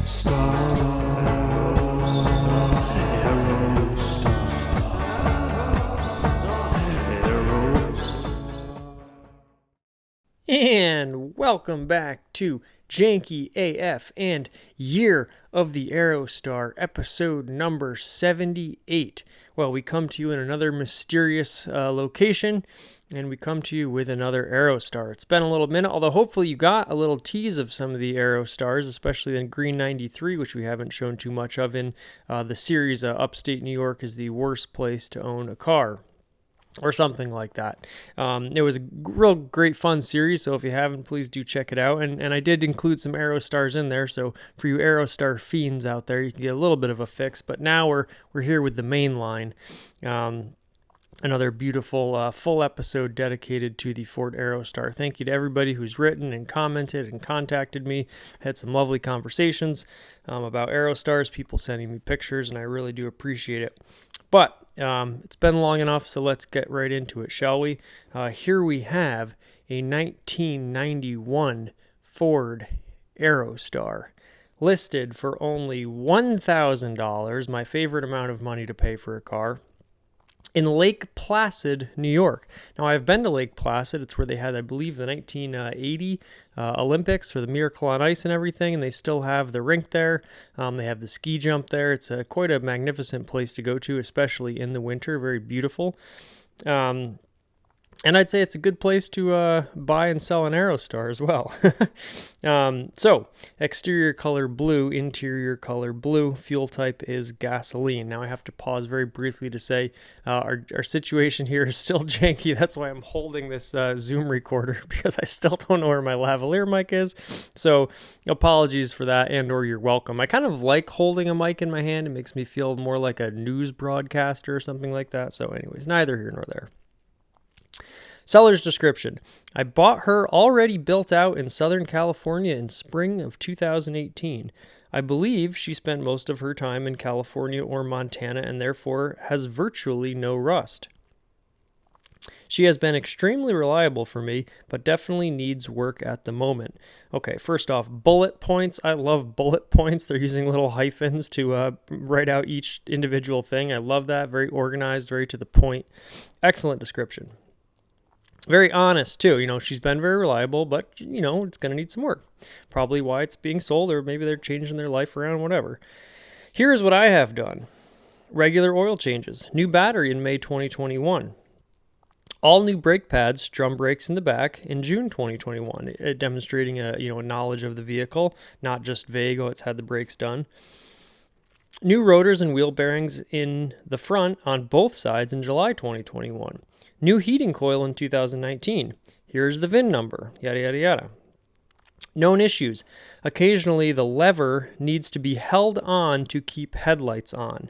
And welcome back to Janky AF and Year of the Aerostar, episode number 78. Well, we come to you in another mysterious location, and we come to you with another Aerostar. It's been a little minute, although hopefully you got a little tease of some of the Aerostars, especially in Green 93, which we haven't shown too much of in the series. Upstate New York is the worst place to own a car, or something like that. It was a real great fun series, so if you haven't, please do check it out. And I did include some Aerostars in there, so for you Aerostar fiends out there, you can get a little bit of a fix. But now we're here with the main line. Another beautiful full episode dedicated to the Ford Aerostar. Thank you to everybody who's written and commented and contacted me. Had some lovely conversations about Aerostars, people sending me pictures, and I really do appreciate it. But it's been long enough, so let's get right into it, shall we? Here we have a 1991 Ford Aerostar, listed for only $1,000, my favorite amount of money to pay for a car, in Lake Placid, New York. Now, I've been to Lake Placid. It's where they had, I believe, the 1980 Olympics for the Miracle on Ice and everything, and they still have the rink there. They have the ski jump there. It's quite a magnificent place to go to, especially in the winter. Very beautiful. And I'd say it's a good place to buy and sell an Aerostar as well. So, exterior color blue, interior color blue, fuel type is gasoline. Now I have to pause very briefly to say our situation here is still janky. That's why I'm holding this Zoom recorder, because I still don't know where my lavalier mic is. So apologies for that, and or you're welcome. I kind of like holding a mic in my hand. It makes me feel more like a news broadcaster or something like that. So anyways, neither here nor there. Seller's description. I bought her already built out in Southern California in spring of 2018. I believe she spent most of her time in California or Montana and therefore has virtually no rust. She has been extremely reliable for me, but definitely needs work at the moment. Okay, first off, bullet points. I love bullet points. They're using little hyphens to write out each individual thing. I love that. Very organized, very to the point. Excellent description. Very honest, too. She's been very reliable, but, it's going to need some work. Probably why it's being sold, or maybe they're changing their life around, whatever. Here's what I have done. Regular oil changes. New battery in May 2021. All new brake pads, drum brakes in the back in June 2021, demonstrating a knowledge of the vehicle, not just vague, it's had the brakes done. New rotors and wheel bearings in the front on both sides in July 2021. New heating coil in 2019. Here's the VIN number, yada, yada, yada. Known issues. Occasionally, the lever needs to be held on to keep headlights on.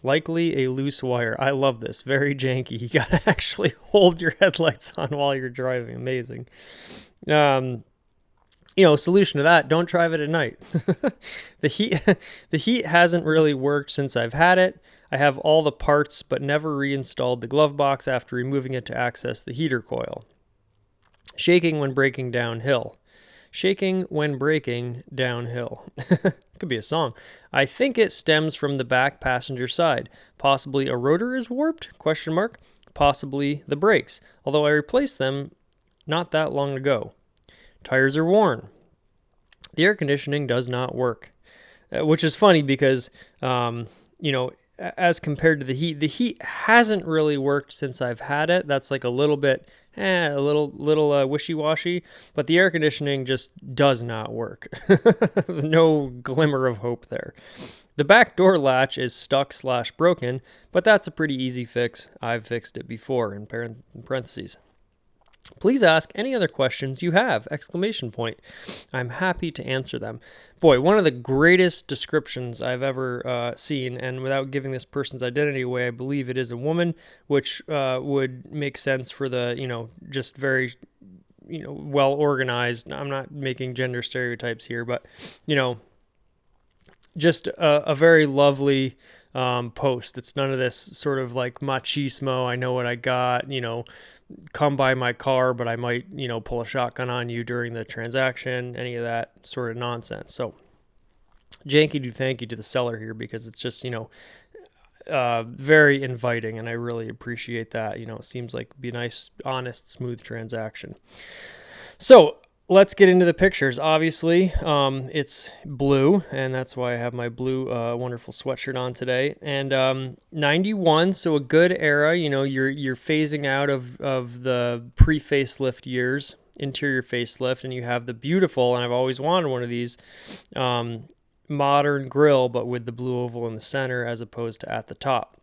Likely a loose wire. I love this. Very janky. You got to actually hold your headlights on while you're driving. Amazing. Solution to that, don't drive it at night. The heat hasn't really worked since I've had it. I have all the parts, but never reinstalled the glove box after removing it to access the heater coil. Shaking when braking downhill. Shaking when braking downhill. Could be a song. I think it stems from the back passenger side. Possibly a rotor is warped? ? Possibly the brakes, although I replaced them not that long ago. Tires are worn. The air conditioning does not work, which is funny because, as compared to the heat hasn't really worked since I've had it. That's like a little bit, a little wishy-washy, but the air conditioning just does not work. No glimmer of hope there. The back door latch is stuck/broken, but that's a pretty easy fix. I've fixed it before, in parentheses. Please ask any other questions you have! ! I'm happy to answer them. Boy, one of the greatest descriptions I've ever seen, and without giving this person's identity away, I believe it is a woman, which would make sense for the, just very, well organized. I'm not making gender stereotypes here, but, just a very lovely post. It's none of this sort of like machismo, I know what I got, come by my car, but I might, pull a shotgun on you during the transaction, any of that sort of nonsense. So Janky do thank you to the seller here, because it's just, very inviting, and I really appreciate that. It seems like it'd be a nice, honest, smooth transaction. So let's get into the pictures. Obviously, it's blue, and that's why I have my blue wonderful sweatshirt on today. And 91, so a good era. You're phasing out of the pre-facelift years, interior facelift, and you have the beautiful, and I've always wanted one of these, modern grille, but with the blue oval in the center as opposed to at the top.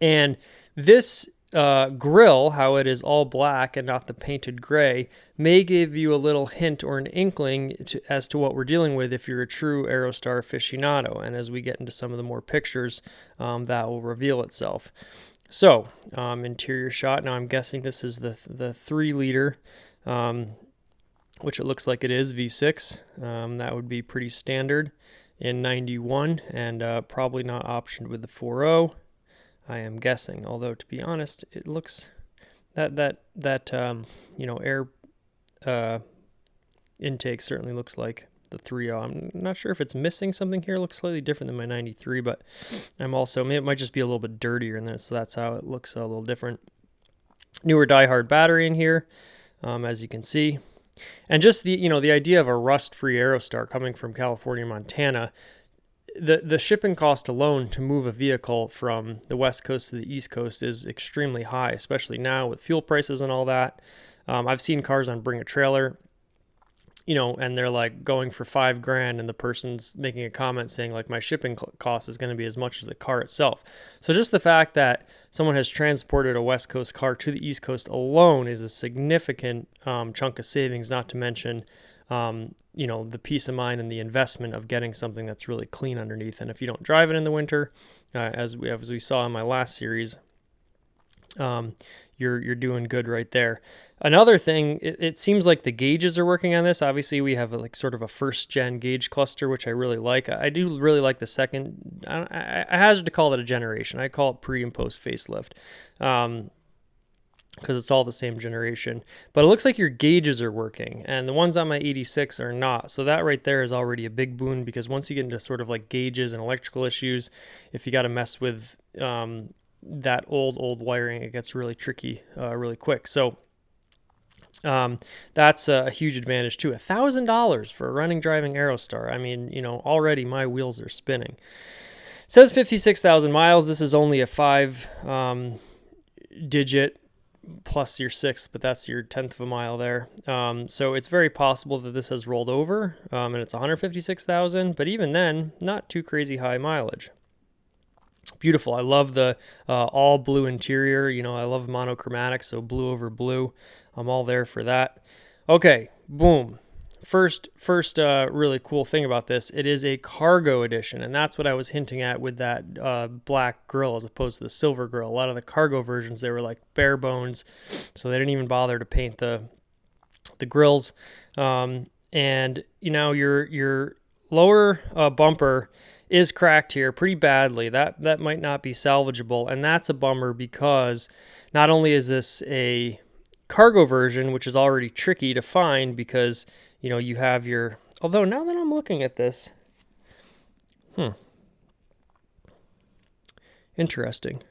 And this grille, how it is all black and not the painted gray, may give you a little hint or an inkling as to what we're dealing with if you're a true Aerostar aficionado. And as we get into some of the more pictures, that will reveal itself. So, interior shot. Now I'm guessing this is the 3-liter, which it looks like it is, V6. That would be pretty standard in 91, and probably not optioned with the 4.0. I am guessing, although to be honest, it looks that air intake certainly looks like the 3.0. I'm not sure if it's missing something here. It looks slightly different than my 93, but it might just be a little bit dirtier in this, so that's how it looks a little different. Newer die-hard battery in here, as you can see. And just the idea of a rust-free Aerostar coming from California, Montana, the shipping cost alone to move a vehicle from the West Coast to the East Coast is extremely high, especially now with fuel prices and all that. I've seen cars on Bring a Trailer, and they're like going for $5,000, and the person's making a comment saying like my shipping cost is going to be as much as the car itself. So just the fact that someone has transported a West Coast car to the East Coast alone is a significant chunk of savings, not to mention the peace of mind and the investment of getting something that's really clean underneath. And if you don't drive it in the winter, as we saw in my last series, you're doing good right there. Another thing, it seems like the gauges are working on this. Obviously, we have sort of a first-gen gauge cluster, which I really like. I do really like the second. I hazard to call it a generation. I call it pre and post facelift, because it's all the same generation. But it looks like your gauges are working, and the ones on my 86 are not. So that right there is already a big boon, because once you get into sort of like gauges and electrical issues, if you got to mess with that old wiring, it gets really tricky really quick. So that's a huge advantage too. $1,000 for a running driving Aerostar. I mean, already my wheels are spinning. It says 56,000 miles. This is only a 5 digit plus your 6th, but that's your 10th of a mile there. So it's very possible that this has rolled over, and it's 156,000, but even then, not too crazy high mileage. Beautiful. I love the all blue interior. I love monochromatic, so blue over blue. I'm all there for that. Okay, boom. First really cool thing about this, it is a cargo edition, and that's what I was hinting at with that black grille as opposed to the silver grille. A lot of the cargo versions, they were like bare bones, so they didn't even bother to paint the grills. And your lower bumper is cracked here pretty badly. That might not be salvageable, and that's a bummer, because not only is this a cargo version, which is already tricky to find, because you have your, although now that I'm looking at this, interesting.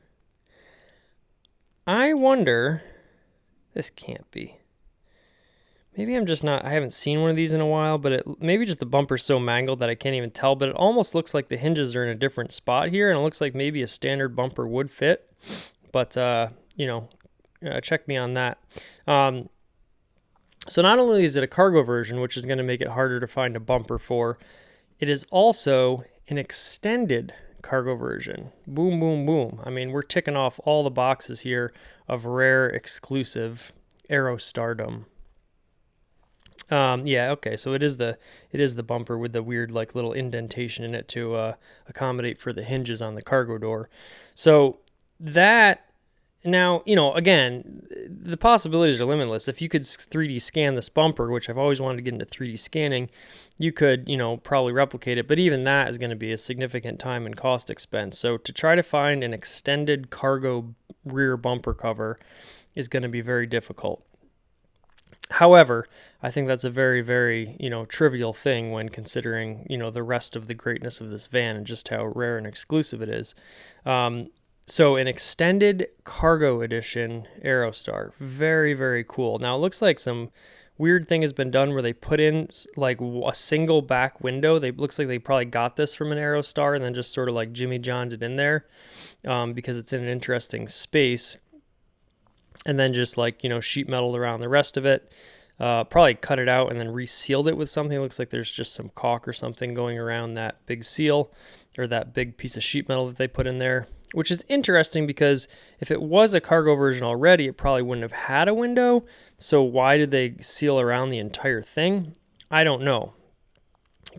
I wonder, this can't be. Maybe I'm just not, I haven't seen one of these in a while, but maybe just the bumper's so mangled that I can't even tell, but it almost looks like the hinges are in a different spot here, and it looks like maybe a standard bumper would fit, but, check me on that. So not only is it a cargo version, which is going to make it harder to find a bumper for, it is also an extended cargo version. Boom, boom, boom. I mean, we're ticking off all the boxes here of rare, exclusive Aerostardom. Yeah, okay, so it is the bumper with the weird little indentation in it to accommodate for the hinges on the cargo door. So that, now, again, the possibilities are limitless. If you could 3D scan this bumper, which I've always wanted to get into 3D scanning, you could, probably replicate it, but even that is going to be a significant time and cost expense. So to try to find an extended cargo rear bumper cover is going to be very difficult. However, I think that's a very, very, trivial thing when considering, the rest of the greatness of this van and just how rare and exclusive it is. So an extended cargo edition Aerostar, very, very cool. Now it looks like some weird thing has been done where they put in like a single back window. Looks like they probably got this from an Aerostar and then just sort of like Jimmy John'd it in there because it's in an interesting space. And then just like, sheet metal around the rest of it. Probably cut it out and then resealed it with something. It looks like there's just some caulk or something going around that big seal or that big piece of sheet metal that they put in there, which is interesting because if it was a cargo version already, it probably wouldn't have had a window. So why did they seal around the entire thing? I don't know.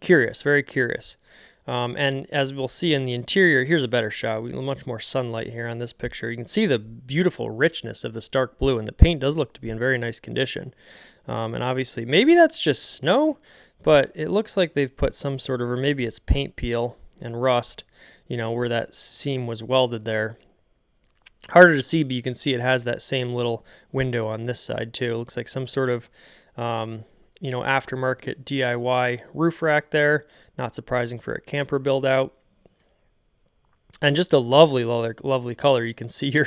Curious, very curious. And as we'll see in the interior, here's a better shot. We have much more sunlight here on this picture. You can see the beautiful richness of this dark blue, and the paint does look to be in very nice condition. And obviously, maybe that's just snow, but it looks like they've put some sort of, or maybe it's paint peel and rust, where that seam was welded there. Harder to see, but you can see it has that same little window on this side too. It looks like some sort of, aftermarket DIY roof rack there. Not surprising for a camper build out. And just a lovely, lovely color. You can see your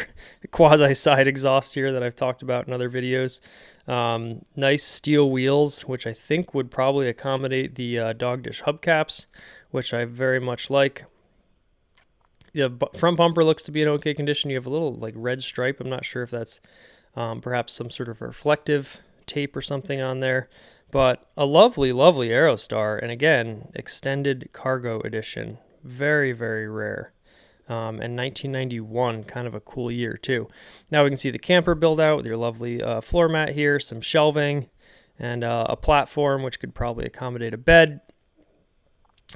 quasi side exhaust here that I've talked about in other videos. Nice steel wheels, which I think would probably accommodate the dog dish hubcaps, which I very much like. The front bumper looks to be in okay condition. You have a little like red stripe. I'm not sure if that's perhaps some sort of reflective tape or something on there. But a lovely, lovely Aerostar. And again, extended cargo edition. Very, very rare. And 1991, kind of a cool year too. Now we can see the camper build out with your lovely floor mat here, some shelving, and a platform which could probably accommodate a bed,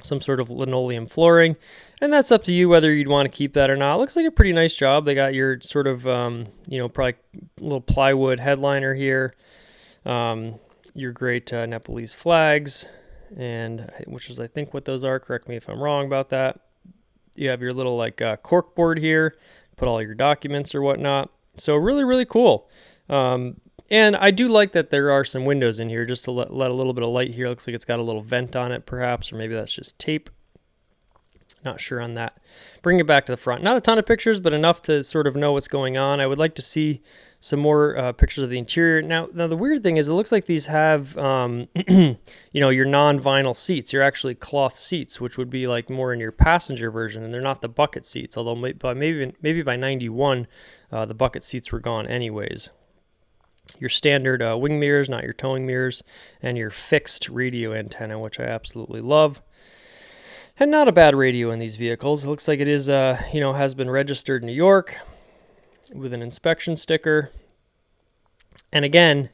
some sort of linoleum flooring, and that's up to you whether you'd want to keep that or not. It looks like a pretty nice job. They got your sort of, probably little plywood headliner here, your great Nepalese flags, and which is I think what those are. Correct me if I'm wrong about that. You have your little like cork board here, put all your documents or whatnot. So really, really cool. And I do like that there are some windows in here just to let a little bit of light here. Looks like it's got a little vent on it perhaps, or maybe that's just tape. Not sure on that. Bring it back to the front. Not a ton of pictures, but enough to sort of know what's going on. I would like to see some more pictures of the interior. Now the weird thing is it looks like these have, your non-vinyl seats. You're actually cloth seats, which would be like more in your passenger version, and they're not the bucket seats, although maybe by 91, the bucket seats were gone anyways. Your standard wing mirrors, not your towing mirrors, and your fixed radio antenna, which I absolutely love. And not a bad radio in these vehicles. It looks like it is, has been registered in New York with an inspection sticker. And again,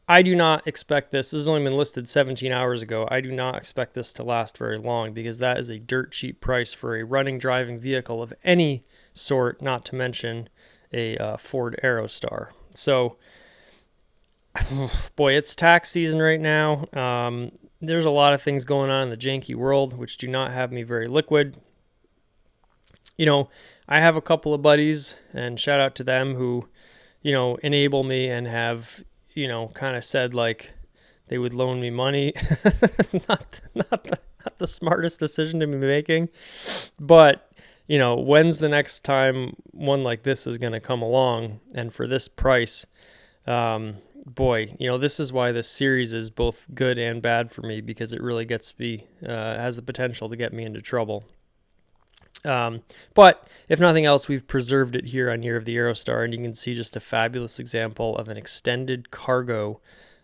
I do not expect this. This has only been listed 17 hours ago. I do not expect this to last very long because that is a dirt cheap price for a running, driving vehicle of any sort, not to mention a Ford Aerostar. So, boy, it's tax season right now. There's a lot of things going on in the janky world, which do not have me very liquid. I have a couple of buddies, and shout out to them who, enable me and have, kind of said like they would loan me money. not the smartest decision to be making, but when's the next time one like this is going to come along? And for this price, boy, this is why this series is both good and bad for me, because it really gets me, has the potential to get me into trouble. But if nothing else, we've preserved it here on Year of the Aerostar, and you can see just a fabulous example of an extended cargo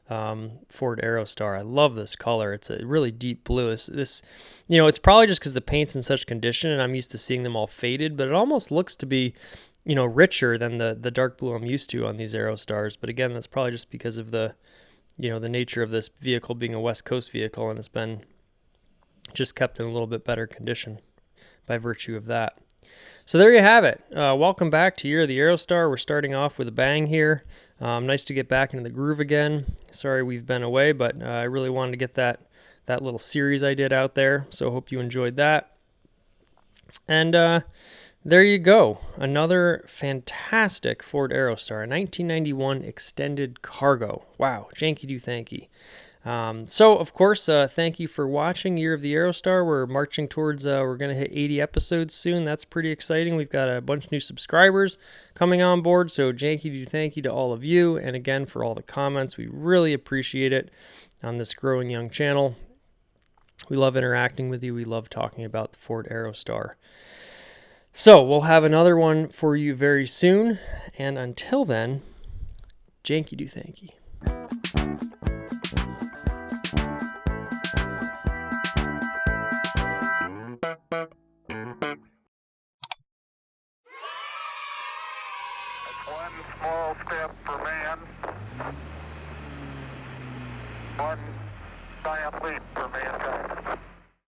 Ford Aerostar. I love this color. It's a really deep blue. This, it's probably just because the paint's in such condition, and I'm used to seeing them all faded, but it almost looks to be richer than the dark blue I'm used to on these Aerostars. But again, that's probably just because of the nature of this vehicle being a West Coast vehicle, and it's been just kept in a little bit better condition by virtue of that. So there you have it. Welcome back to Year of the Aerostar. We're starting off with a bang here. Nice to get back into the groove again. Sorry we've been away, but I really wanted to get that little series I did out there. So hope you enjoyed that. And There you go. Another fantastic Ford Aerostar, a 1991 extended cargo. Wow, janky do thanky. So, of course, thank you for watching Year of the Aerostar. We're marching towards, we're going to hit 80 episodes soon. That's pretty exciting. We've got a bunch of new subscribers coming on board. So, janky do thank you to all of you. And again, for all the comments, we really appreciate it on this growing young channel. We love interacting with you. We love talking about the Ford Aerostar. So, we'll have another one for you very soon. And until then, janky do thanky. One small step for man, one